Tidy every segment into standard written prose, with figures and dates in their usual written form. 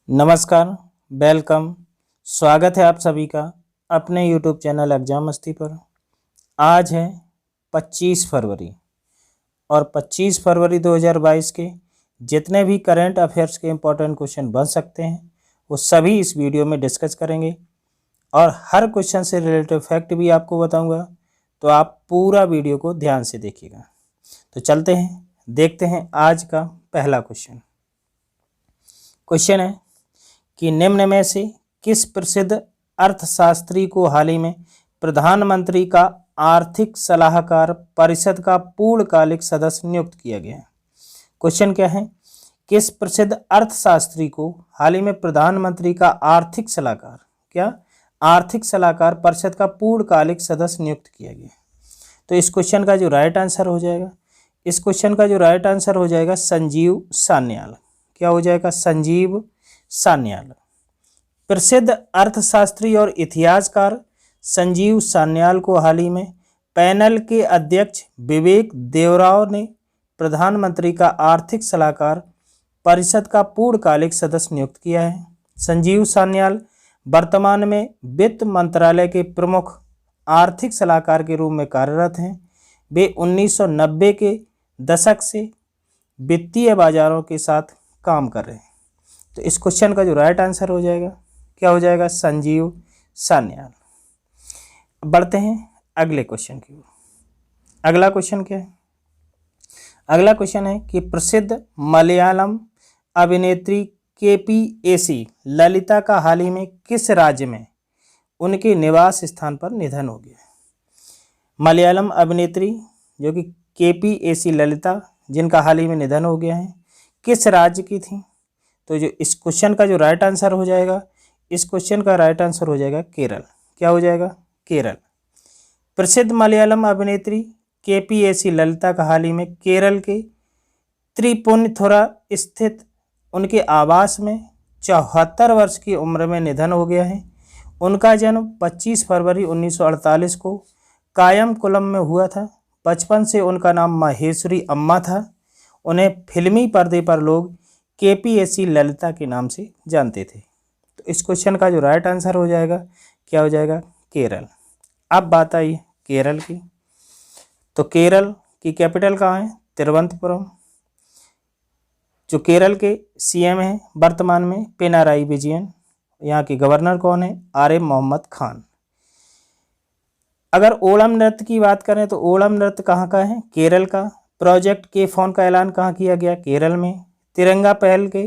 नमस्कार, वेलकम। स्वागत है आप सभी का अपने YouTube चैनल एग्जाम मस्ती पर। आज है 25 फरवरी और 25 फरवरी 2022 के जितने भी करंट अफेयर्स के इम्पोर्टेंट क्वेश्चन बन सकते हैं वो सभी इस वीडियो में डिस्कस करेंगे और हर क्वेश्चन से रिलेटेड फैक्ट भी आपको बताऊंगा, तो आप पूरा वीडियो को ध्यान से देखिएगा। तो चलते हैं, देखते हैं आज का पहला क्वेश्चन। क्वेश्चन है कि निम्न में से किस प्रसिद्ध अर्थशास्त्री को हाल ही में प्रधानमंत्री का आर्थिक सलाहकार परिषद का पूर्णकालिक सदस्य नियुक्त किया गया है। क्वेश्चन क्या है, किस प्रसिद्ध अर्थशास्त्री को हाल ही में प्रधानमंत्री का आर्थिक सलाहकार परिषद का पूर्णकालिक सदस्य नियुक्त किया गया। तो इस क्वेश्चन का जो राइट आंसर हो जाएगा संजीव सान्याल। क्या हो जाएगा? संजीव सान्याल। प्रसिद्ध अर्थशास्त्री और इतिहासकार संजीव सान्याल को हाल ही में पैनल के अध्यक्ष विवेक देवराव ने प्रधानमंत्री का आर्थिक सलाहकार परिषद का पूर्णकालिक सदस्य नियुक्त किया है। संजीव सान्याल वर्तमान में वित्त मंत्रालय के प्रमुख आर्थिक सलाहकार के रूप में कार्यरत हैं। वे 1990 के दशक से वित्तीय बाजारों के साथ काम कर रहे हैं। तो इस क्वेश्चन का जो राइट आंसर हो जाएगा, क्या हो जाएगा? संजीव सान्याल। बढ़ते हैं अगले क्वेश्चन की ओर। अगला क्वेश्चन क्या है? अगला क्वेश्चन है कि प्रसिद्ध मलयालम अभिनेत्री केपीएसी ललिता का हाल ही में किस राज्य में उनके निवास स्थान पर निधन हो गया है? मलयालम अभिनेत्री जो कि केपीएसी ललिता, जिनका हाल ही में निधन हो गया है, किस राज्य की थी? तो जो इस क्वेश्चन का जो राइट आंसर हो जाएगा, इस क्वेश्चन का राइट आंसर हो जाएगा केरल। क्या हो जाएगा? केरल। प्रसिद्ध मलयालम अभिनेत्री केपीएसी ललिता का हाल ही में केरल के त्रिपुनिथुरा स्थित उनके आवास में 74 वर्ष की उम्र में निधन हो गया है। उनका जन्म 25 फरवरी 1948 को कायमकुलम में हुआ था। बचपन से उनका नाम माहेश्वरी अम्मा था। उन्हें फिल्मी पर्दे पर लोग केपीएसी ललिता के नाम से जानते थे। तो इस क्वेश्चन का जो राइट आंसर हो जाएगा, क्या हो जाएगा? केरल। अब बात आई केरल की। तो केरल की कैपिटल कहाँ है? तिरुवनंतपुरम। जो केरल के सीएम हैं वर्तमान में पिनाराई विजयन। यहाँ के गवर्नर कौन है? आरिफ मोहम्मद खान। अगर ओणम नृत्य की बात करें तो ओणम नृत्य कहाँ का है? केरल का। प्रोजेक्ट के फोन का ऐलान कहाँ किया गया? केरल में। तिरंगा पहल के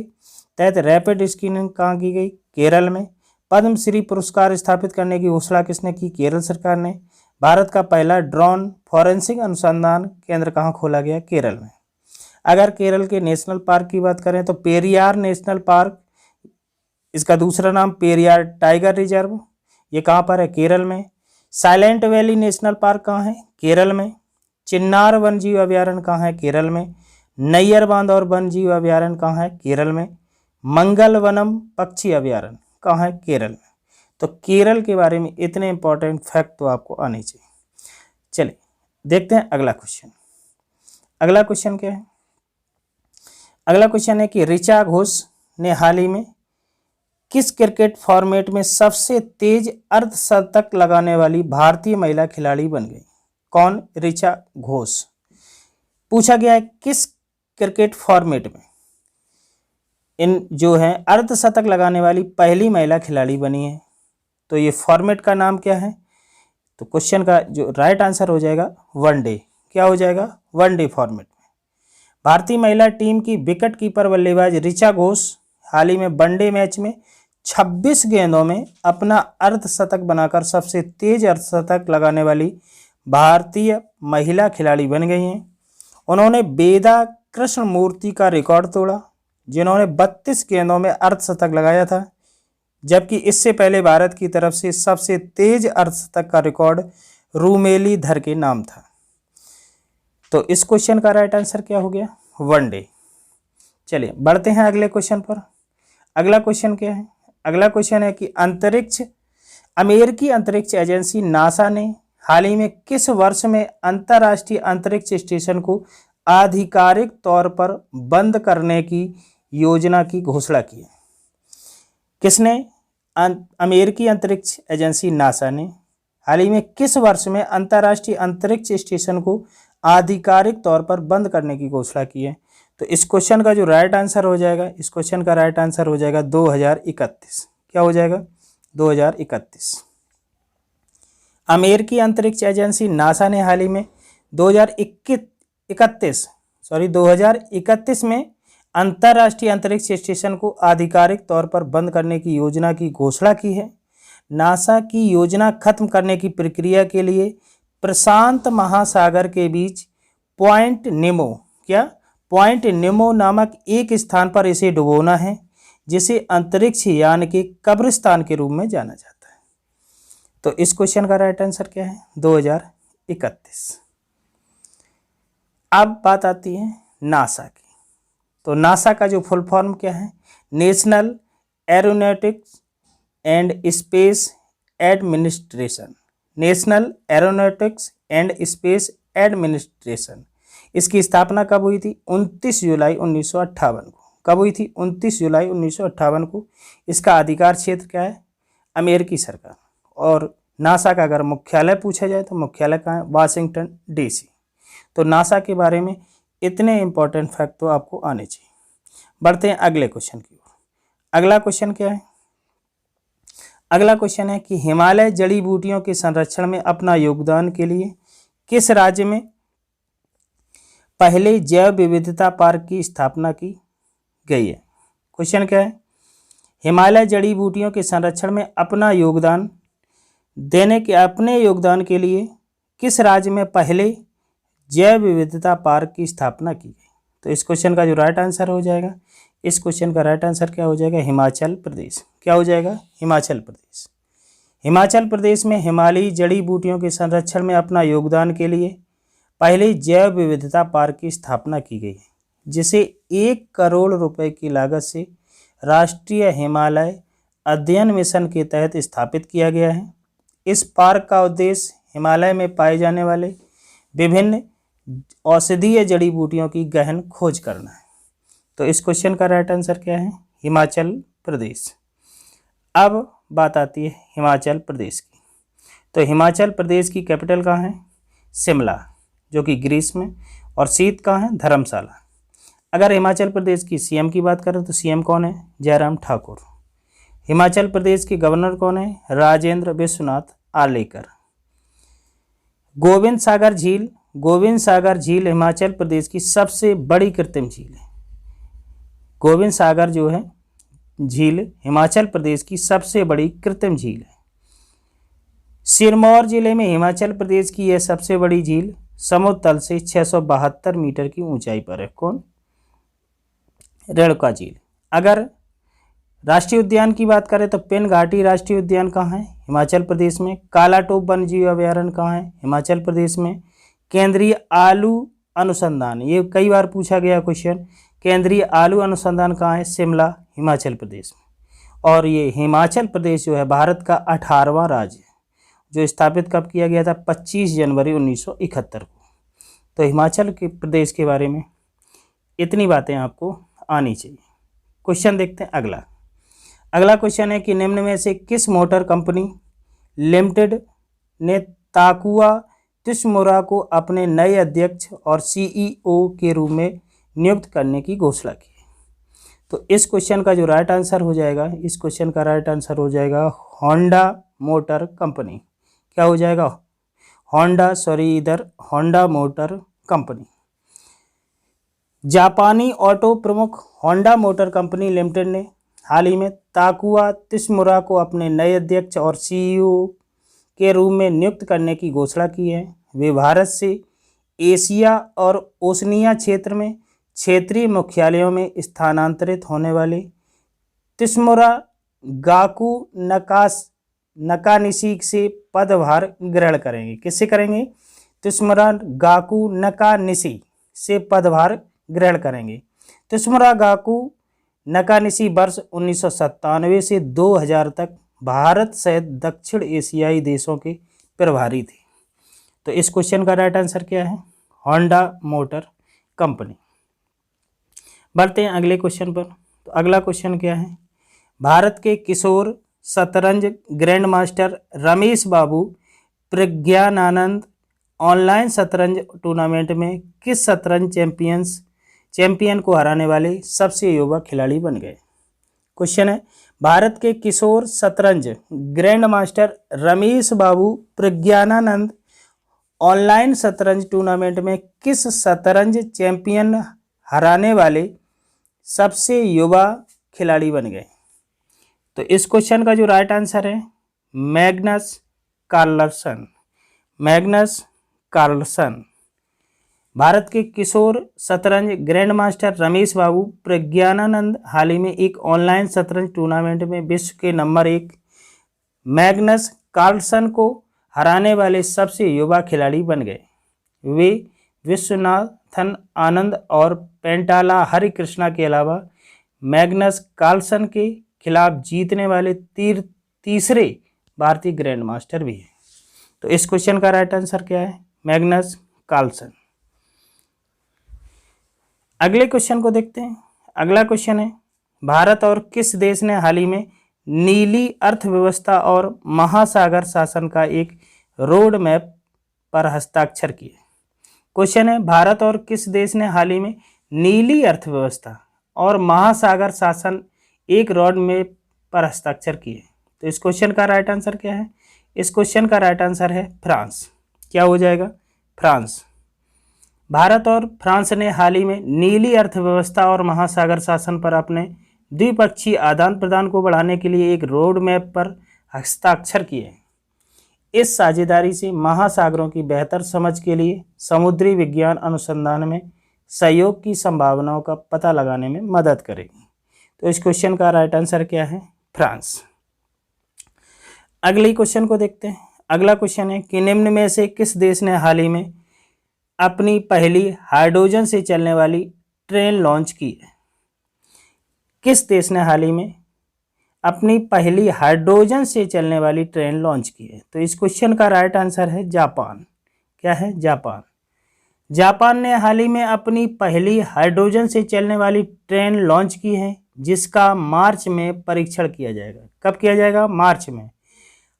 तहत रैपिड स्क्रीनिंग कहाँ की गई? केरल में। पद्मश्री पुरस्कार स्थापित करने की घोषणा किसने की? केरल सरकार ने। भारत का पहला ड्रोन फॉरेंसिक अनुसंधान केंद्र कहाँ खोला गया? केरल में। अगर केरल के नेशनल पार्क की बात करें तो पेरियार नेशनल पार्क, इसका दूसरा नाम पेरियार टाइगर रिजर्व, ये कहाँ पर है? केरल में। साइलेंट वैली नेशनल पार्क कहाँ है? केरल में। चिन्नार वन्यजीव अभयारण्य कहाँ है? केरल में। नैयर बांध और वन्यजीव अभयारण्य कहाँ है? केरल में। मंगल वनम पक्षी अभयारण्य कहाँ है? केरल में। तो केरल के बारे में इतने इंपॉर्टेंट फैक्ट तो आपको आने चाहिए। चलिए देखते हैं अगला क्वेश्चन। अगला क्वेश्चन क्या है? अगला क्वेश्चन है कि ऋचा घोष ने हाल ही में किस क्रिकेट फॉर्मेट में सबसे तेज अर्धशतक लगाने वाली भारतीय महिला खिलाड़ी बन गई? कौन? ऋचा घोष। पूछा गया है किस क्रिकेट फॉर्मेट में इन जो है अर्धशतक लगाने वाली पहली महिला खिलाड़ी बनी है। तो ये फॉर्मेट का नाम क्या है? तो क्वेश्चन का जो राइट आंसर हो जाएगा वनडे। क्या हो जाएगा? वनडे फॉर्मेट में। भारतीय महिला टीम की विकेट कीपर बल्लेबाज ऋचा घोष हाल ही में वनडे मैच में 26 गेंदों में अपना अर्धशतक बनाकर सबसे तेज अर्धशतक लगाने वाली भारतीय महिला खिलाड़ी बन गई हैं। उन्होंने वेदा कृष्णमूर्ति का रिकॉर्ड तोड़ा, जिन्होंने 32 गेंदों में अर्धशतक लगाया था, जबकि इससे पहले भारत की तरफ से सबसे तेज अर्धशतक का रिकॉर्ड रूमेली धर के नाम था। तो इस क्वेश्चन का राइट आंसर क्या हो गया? वनडे। चलिए बढ़ते हैं अगले क्वेश्चन पर। अगला क्वेश्चन क्या है? अगला क्वेश्चन है कि अमेरिकी अंतरिक्ष एजेंसी नासा ने हाल ही में किस वर्ष में अंतर्राष्ट्रीय अंतरिक्ष स्टेशन को आधिकारिक तौर पर बंद करने की योजना की घोषणा की है? किसने? अमेरिकी अंतरिक्ष एजेंसी नासा ने हाल ही में किस वर्ष में अंतर्राष्ट्रीय अंतरिक्ष स्टेशन को आधिकारिक तौर पर बंद करने की घोषणा की है? तो इस क्वेश्चन का जो राइट आंसर हो जाएगा, इस क्वेश्चन का राइट आंसर हो जाएगा 2031। क्या हो जाएगा? 2031। अमेरिकी अंतरिक्ष एजेंसी नासा ने हाल ही में 2031 में अंतर्राष्ट्रीय अंतरिक्ष स्टेशन को आधिकारिक तौर पर बंद करने की योजना की घोषणा की है। नासा की योजना खत्म करने की प्रक्रिया के लिए प्रशांत महासागर के बीच पॉइंट नेमो नामक एक स्थान पर इसे डुबोना है, जिसे अंतरिक्ष यान के कब्रिस्तान के रूप में जाना जाता है। तो इस क्वेश्चन का राइट आंसर क्या है? 2031। अब बात आती है नासा की। तो नासा का जो फुल फॉर्म क्या है? National aeronautics and space administration. National aeronautics and space administration. इसकी स्थापना कब हुई थी? 29 जुलाई 1958 को। कब हुई थी? 29 जुलाई 1958 को। इसका अधिकार क्षेत्र क्या है? अमेरिकी सरकार। और नासा का अगर मुख्यालय पूछा जाए तो मुख्यालय कहाँ है? Washington DC. तो नासा के बारे में इतने इंपॉर्टेंट फैक्ट तो आपको आने चाहिए। बढ़ते हैं अगले क्वेश्चन की ओर। अगला क्वेश्चन क्या है? अगला क्वेश्चन है कि हिमालय जड़ी बूटियों के संरक्षण में अपना योगदान के लिए किस राज्य में पहले जैव विविधता पार्क की स्थापना की गई है? क्वेश्चन क्या है? हिमालय जड़ी बूटियों के संरक्षण में अपने योगदान के लिए किस राज्य में पहले जैव विविधता पार्क की स्थापना की गई? तो इस क्वेश्चन का जो राइट आंसर हो जाएगा, इस क्वेश्चन का राइट आंसर क्या हो जाएगा? हिमाचल प्रदेश। क्या हो जाएगा? हिमाचल प्रदेश। हिमाचल प्रदेश में हिमालयी जड़ी बूटियों के संरक्षण में अपना योगदान के लिए पहले जैव विविधता पार्क की स्थापना की गई है, जिसे 1 करोड़ रुपए की लागत से राष्ट्रीय हिमालय अध्ययन मिशन के तहत स्थापित किया गया है। इस पार्क का उद्देश्य हिमालय में पाए जाने वाले विभिन्न औषधीय जड़ी बूटियों की गहन खोज करना है। तो इस क्वेश्चन का राइट आंसर क्या है? हिमाचल प्रदेश। अब बात आती है हिमाचल प्रदेश की। तो हिमाचल प्रदेश की कैपिटल कहाँ है? शिमला, जो कि ग्रीस में, और सीट कहाँ है? धर्मशाला। अगर हिमाचल प्रदेश की सीएम की बात करें तो सीएम कौन है? जयराम ठाकुर। हिमाचल प्रदेश के गवर्नर कौन है? राजेंद्र विश्वनाथ आर्लेकर। गोविंद सागर झील हिमाचल प्रदेश की सबसे बड़ी कृत्रिम झील है। गोविंद सागर जो है झील हिमाचल प्रदेश की सबसे बड़ी कृत्रिम झील है। सिरमौर जिले में हिमाचल प्रदेश की यह सबसे बड़ी झील समुद्र तल से 672 मीटर की ऊंचाई पर है। कौन? रेणुका झील। अगर राष्ट्रीय उद्यान की बात करें तो पिन घाटी राष्ट्रीय उद्यान कहाँ है? हिमाचल प्रदेश में। कालाटोप वन्यजीव अभयारण्य कहाँ है? हिमाचल प्रदेश में। केंद्रीय आलू अनुसंधान, ये कई बार पूछा गया क्वेश्चन, केंद्रीय आलू अनुसंधान कहाँ है? शिमला, हिमाचल प्रदेश में। और ये हिमाचल प्रदेश जो है भारत का 18वां राज्य है, जो स्थापित कब किया गया था? 25 जनवरी 1971 को। तो हिमाचल के प्रदेश के बारे में इतनी बातें आपको आनी चाहिए। क्वेश्चन देखते हैं अगला। अगला क्वेश्चन है कि निम्न में से किस मोटर कंपनी लिमिटेड ने ताकुआ तिशमुरा को अपने नए अध्यक्ष और सीईओ के रूप में नियुक्त करने की घोषणा की? तो इस क्वेश्चन का जो राइट आंसर हो जाएगा, इस क्वेश्चन का राइट आंसर हो जाएगा होंडा मोटर कंपनी। क्या हो जाएगा? Honda motor company. जापानी ऑटो प्रमुख होंडा मोटर कंपनी लिमिटेड ने हाल ही में ताकुआ तिशमुरा को अपने नए अध्यक्ष और सीईओ के रूप में नियुक्त करने की घोषणा की है। वे भारत से एशिया और ओशनिया क्षेत्र में क्षेत्रीय मुख्यालयों में स्थानांतरित होने वाले तिशमुरा गाकू नकानिशी से पदभार ग्रहण करेंगे। किससे करेंगे? तिशमुरा गाकू नकानिशी से पदभार ग्रहण करेंगे। तिशमुरा गाकू नकानिशी वर्ष 1997 से 2000 तक भारत सहित दक्षिण एशियाई देशों के प्रभारी थे। तो इस क्वेश्चन का राइट आंसर क्या है? Honda motor company. बढ़ते हैं अगले क्वेश्चन पर। तो अगला क्वेश्चन क्या है? भारत के किशोर शतरंज grand master Ramesh Babu Praggnanandhaa online शतरंज टूर्नामेंट में किस शतरंज चैंपियन को हराने वाले सबसे युवा खिलाड़ी बन गए। क्वेश्चन है, भारत के किशोर शतरंज grand master Ramesh Babu Praggnanandhaa online शतरंज टूर्नामेंट में किस शतरंज चैंपियन हराने वाले सबसे युवा खिलाड़ी बन गए। तो इस क्वेश्चन का जो राइट आंसर है Magnus Carlsen. Magnus Carlsen. Bharat के किशोर शतरंज ग्रैंड मास्टर रमेश बाबू प्रज्ञानानंद हाल ही में एक ऑनलाइन शतरंज टूर्नामेंट में विश्व के नंबर 1 मैग्नस कार्लसन को हराने वाले सबसे युवा खिलाड़ी बन गए। वे विश्वनाथन आनंद और पेंटाला हरिकृष्णा के अलावा मैग्नस कार्लसन के खिलाफ जीतने वाले तीसरे भारतीय ग्रैंड मास्टर भी हैं। तो इस क्वेश्चन का राइट आंसर क्या है, मैग्नस कार्लसन। अगले क्वेश्चन को देखते हैं। अगला क्वेश्चन है, भारत और किस देश ने हाल ही में नीली अर्थव्यवस्था और महासागर शासन का एक रोड मैप पर हस्ताक्षर किए। क्वेश्चन है, भारत और किस देश ने हाल ही में नीली अर्थव्यवस्था और महासागर शासन एक रोड मैप पर हस्ताक्षर किए। तो इस क्वेश्चन का राइट आंसर क्या है, इस क्वेश्चन का राइट आंसर है फ्रांस। क्या हो जाएगा, फ्रांस। भारत और फ्रांस ने हाल ही में नीली अर्थव्यवस्था और महासागर शासन पर अपने द्विपक्षीय आदान प्रदान को बढ़ाने के लिए एक रोड मैप पर हस्ताक्षर किए। इस साझेदारी से महासागरों की बेहतर समझ के लिए समुद्री विज्ञान अनुसंधान में सहयोग की संभावनाओं का पता लगाने में मदद करेगी। तो इस क्वेश्चन का राइट आंसर क्या है, फ्रांस। अगले क्वेश्चन को देखते हैं। अगला क्वेश्चन है कि निम्न में से किस देश ने हाल ही में अपनी पहली हाइड्रोजन से चलने वाली ट्रेन लॉन्च की है। किस देश ने हाल ही में अपनी पहली हाइड्रोजन से चलने वाली ट्रेन लॉन्च की है। तो इस क्वेश्चन का राइट आंसर है जापान। क्या है, जापान। जापान ने हाल ही में अपनी पहली हाइड्रोजन से चलने वाली ट्रेन लॉन्च की है, जिसका मार्च में परीक्षण किया जाएगा। कब किया जाएगा, मार्च में।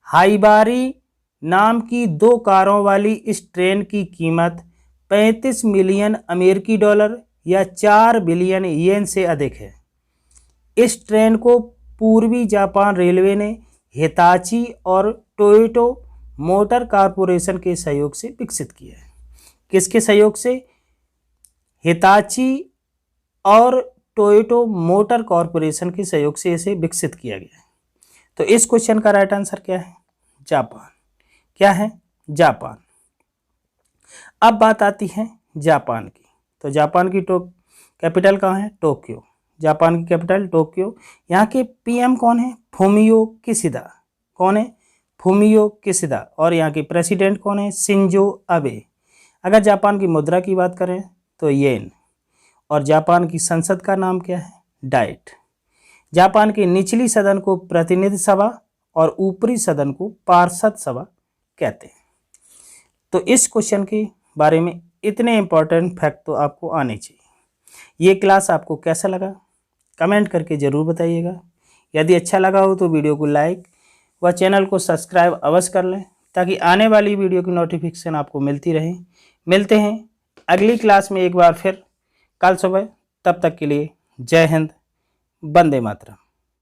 हाइबारी नाम की 2 कारों वाली इस ट्रेन की कीमत 35 मिलियन अमेरिकी डॉलर या 4 बिलियन येन से अधिक है। इस ट्रेन को पूर्वी जापान रेलवे ने हिताची और टोयोटो मोटर कॉरपोरेशन के सहयोग से विकसित किया है। किसके सहयोग से, हिताची और टोयोटो मोटर कॉरपोरेशन के सहयोग से इसे विकसित किया गया है। तो इस क्वेश्चन का राइट आंसर क्या है, जापान। क्या है, जापान। अब बात आती है जापान की। तो जापान की कैपिटल कहाँ है, टोक्यो। जापान की कैपिटल टोक्यो। यहाँ के पीएम कौन है, फूमियो किशिदा। कौन है, फूमियो किशिदा। और यहाँ के प्रेसिडेंट कौन है, शिंजो अबे। अगर जापान की मुद्रा की बात करें तो येन। और जापान की संसद का नाम क्या है, डाइट। जापान के निचली सदन को प्रतिनिधि सभा और ऊपरी सदन को पार्षद सभा कहते हैं। तो इस क्वेश्चन के बारे में इतने इंपॉर्टेंट फैक्ट तो आपको आने चाहिए। ये क्लास आपको कैसा लगा कमेंट करके ज़रूर बताइएगा। यदि अच्छा लगा हो तो वीडियो को लाइक व चैनल को सब्सक्राइब अवश्य कर लें, ताकि आने वाली वीडियो की नोटिफिकेशन आपको मिलती रहे। मिलते हैं अगली क्लास में एक बार फिर कल सुबह। तब तक के लिए जय हिंद, वंदे मातरम।